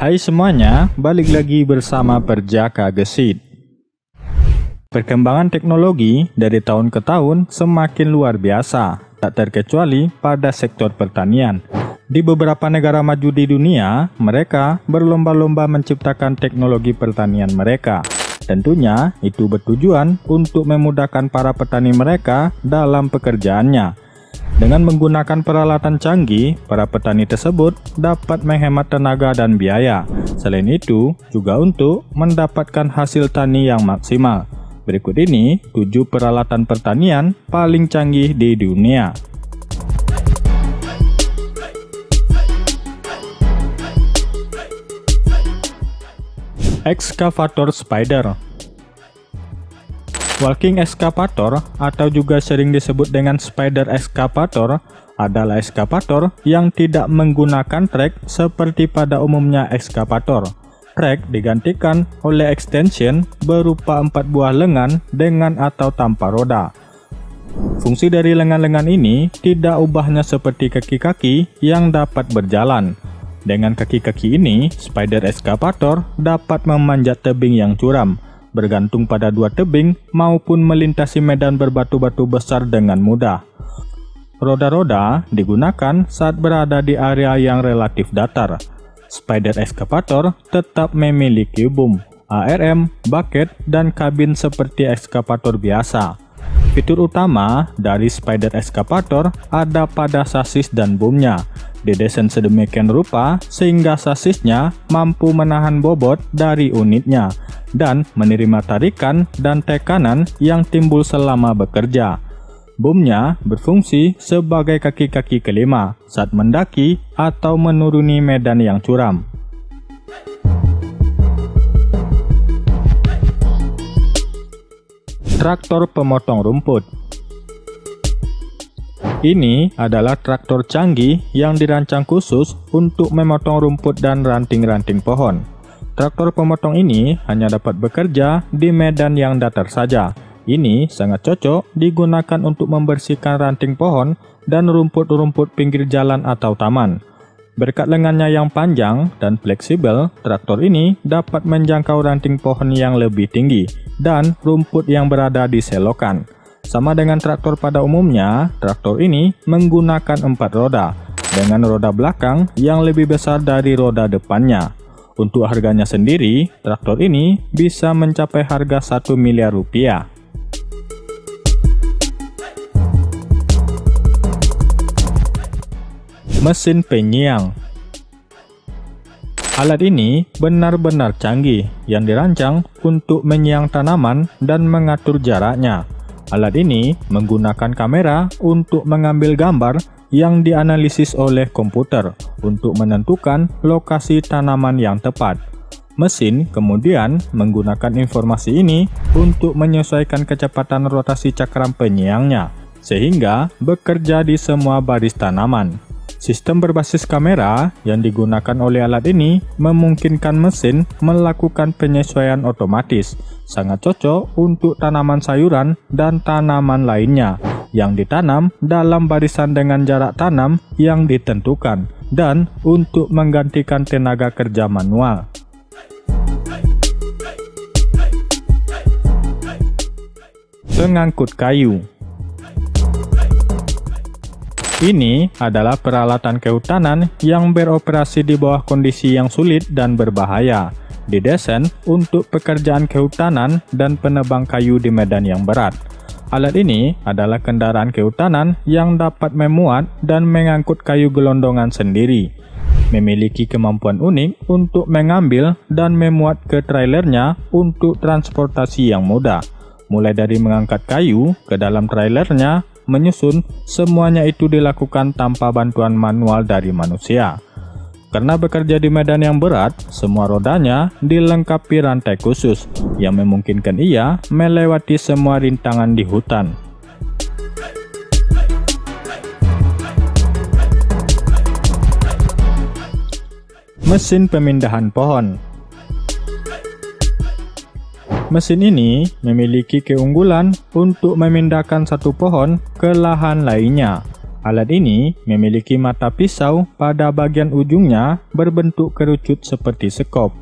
Hai semuanya, balik lagi bersama Perjaka Gesit. Perkembangan teknologi dari tahun ke tahun semakin luar biasa, tak terkecuali pada sektor pertanian. Di beberapa negara maju di dunia, mereka berlomba-lomba menciptakan teknologi pertanian mereka. Tentunya itu bertujuan untuk memudahkan para petani mereka dalam pekerjaannya. Dengan menggunakan peralatan canggih, para petani tersebut dapat menghemat tenaga dan biaya. Selain itu, juga untuk mendapatkan hasil tani yang maksimal. Berikut ini 7 peralatan pertanian paling canggih di dunia. Ekskavator Spider. Walking excavator atau juga sering disebut dengan spider excavator adalah ekskavator yang tidak menggunakan trek seperti pada umumnya ekskavator. Trek digantikan oleh extension berupa 4 buah lengan dengan atau tanpa roda. Fungsi dari lengan-lengan ini tidak ubahnya seperti kaki-kaki yang dapat berjalan. Dengan kaki-kaki ini, spider excavator dapat memanjat tebing yang curam, bergantung pada 2 tebing maupun melintasi medan berbatu-batu besar dengan mudah. Roda-roda digunakan saat berada di area yang relatif datar. Spider excavator tetap memiliki boom, ARM, bucket, dan kabin seperti ekskavator biasa. Fitur utama dari spider excavator ada pada sasis dan boomnya. Didesain sedemikian rupa sehingga sasisnya mampu menahan bobot dari unitnya dan menerima tarikan dan tekanan yang timbul selama bekerja. Boomnya berfungsi sebagai kaki-kaki kelima saat mendaki atau menuruni medan yang curam. Traktor pemotong rumput. Ini adalah traktor canggih yang dirancang khusus untuk memotong rumput dan ranting-ranting pohon. Traktor pemotong ini hanya dapat bekerja di medan yang datar saja. Ini sangat cocok digunakan untuk membersihkan ranting pohon dan rumput-rumput pinggir jalan atau taman. Berkat lengannya yang panjang dan fleksibel, traktor ini dapat menjangkau ranting pohon yang lebih tinggi dan rumput yang berada di selokan. Sama dengan traktor pada umumnya, traktor ini menggunakan 4 roda, dengan roda belakang yang lebih besar dari roda depannya. Untuk harganya sendiri, traktor ini bisa mencapai harga 1 miliar rupiah. Mesin penyiang. Alat ini benar-benar canggih yang dirancang untuk menyiang tanaman dan mengatur jaraknya. Alat ini menggunakan kamera untuk mengambil gambar yang dianalisis oleh komputer untuk menentukan lokasi tanaman yang tepat. Mesin kemudian menggunakan informasi ini untuk menyesuaikan kecepatan rotasi cakram penyiangnya, sehingga bekerja di semua baris tanaman. Sistem berbasis kamera yang digunakan oleh alat ini memungkinkan mesin melakukan penyesuaian otomatis. Sangat cocok untuk tanaman sayuran dan tanaman lainnya yang ditanam dalam barisan dengan jarak tanam yang ditentukan dan untuk menggantikan tenaga kerja manual. Pengangkut kayu. Ini adalah peralatan kehutanan yang beroperasi di bawah kondisi yang sulit dan berbahaya. Didesain untuk pekerjaan kehutanan dan penebang kayu di medan yang berat. Alat ini adalah kendaraan kehutanan yang dapat memuat dan mengangkut kayu gelondongan sendiri. Memiliki kemampuan unik untuk mengambil dan memuat ke trailernya untuk transportasi yang mudah. Mulai dari mengangkat kayu ke dalam trailernya, menyusun, semuanya itu dilakukan tanpa bantuan manual dari manusia. Karena bekerja di medan yang berat, semua rodanya dilengkapi rantai khusus yang memungkinkan ia melewati semua rintangan di hutan. Mesin pemindahan pohon. Mesin ini memiliki keunggulan untuk memindahkan satu pohon ke lahan lainnya. Alat ini memiliki mata pisau pada bagian ujungnya berbentuk kerucut seperti sekop.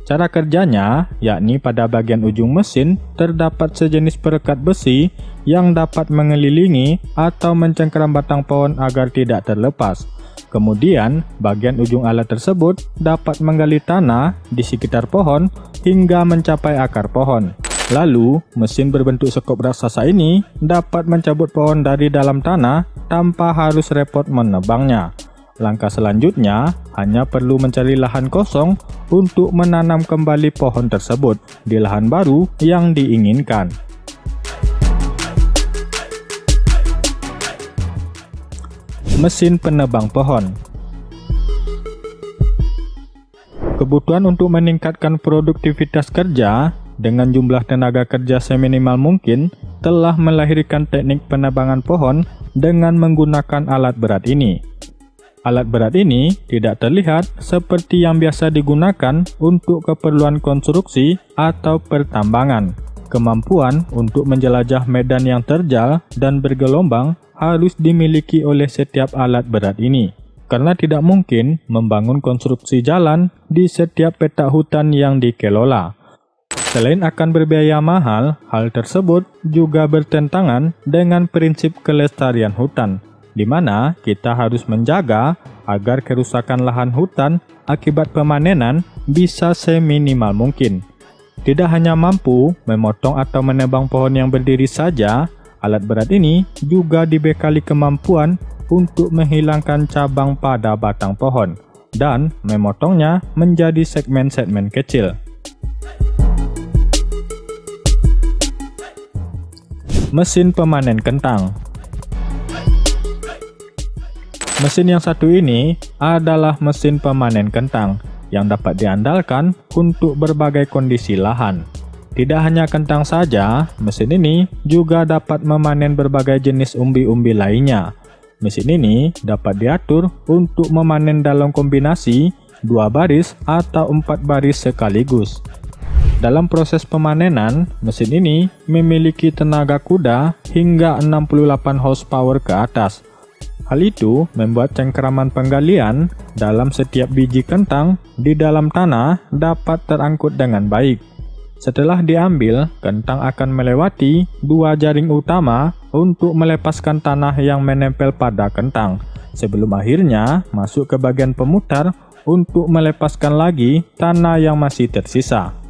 Cara kerjanya yakni pada bagian ujung mesin terdapat sejenis perekat besi yang dapat mengelilingi atau mencengkeram batang pohon agar tidak terlepas. Kemudian, bagian ujung alat tersebut dapat menggali tanah di sekitar pohon hingga mencapai akar pohon. Lalu, mesin berbentuk sekop raksasa ini dapat mencabut pohon dari dalam tanah tanpa harus repot menebangnya. Langkah selanjutnya hanya perlu mencari lahan kosong untuk menanam kembali pohon tersebut di lahan baru yang diinginkan. Mesin penebang pohon. Kebutuhan untuk meningkatkan produktivitas kerja dengan jumlah tenaga kerja seminimal mungkin telah melahirkan teknik penebangan pohon dengan menggunakan alat berat ini. Alat berat ini tidak terlihat seperti yang biasa digunakan untuk keperluan konstruksi atau pertambangan. Kemampuan untuk menjelajah medan yang terjal dan bergelombang harus dimiliki oleh setiap alat berat ini, karena tidak mungkin membangun konstruksi jalan di setiap petak hutan yang dikelola. Selain akan berbiaya mahal, hal tersebut juga bertentangan dengan prinsip kelestarian hutan, di mana kita harus menjaga agar kerusakan lahan hutan akibat pemanenan bisa seminimal mungkin. Tidak hanya mampu memotong atau menebang pohon yang berdiri saja, alat berat ini juga dibekali kemampuan untuk menghilangkan cabang pada batang pohon dan memotongnya menjadi segmen-segmen kecil. Mesin pemanen kentang. Mesin yang satu ini adalah mesin pemanen kentang yang dapat diandalkan untuk berbagai kondisi lahan. Tidak hanya kentang saja, mesin ini juga dapat memanen berbagai jenis umbi-umbi lainnya. Mesin ini dapat diatur untuk memanen dalam kombinasi 2 baris atau 4 baris sekaligus. Dalam proses pemanenan, mesin ini memiliki tenaga kuda hingga 68 horsepower ke atas. Hal itu membuat cengkeraman penggalian dalam setiap biji kentang di dalam tanah dapat terangkut dengan baik. Setelah diambil, kentang akan melewati 2 jaring utama untuk melepaskan tanah yang menempel pada kentang, sebelum akhirnya masuk ke bagian pemutar untuk melepaskan lagi tanah yang masih tersisa.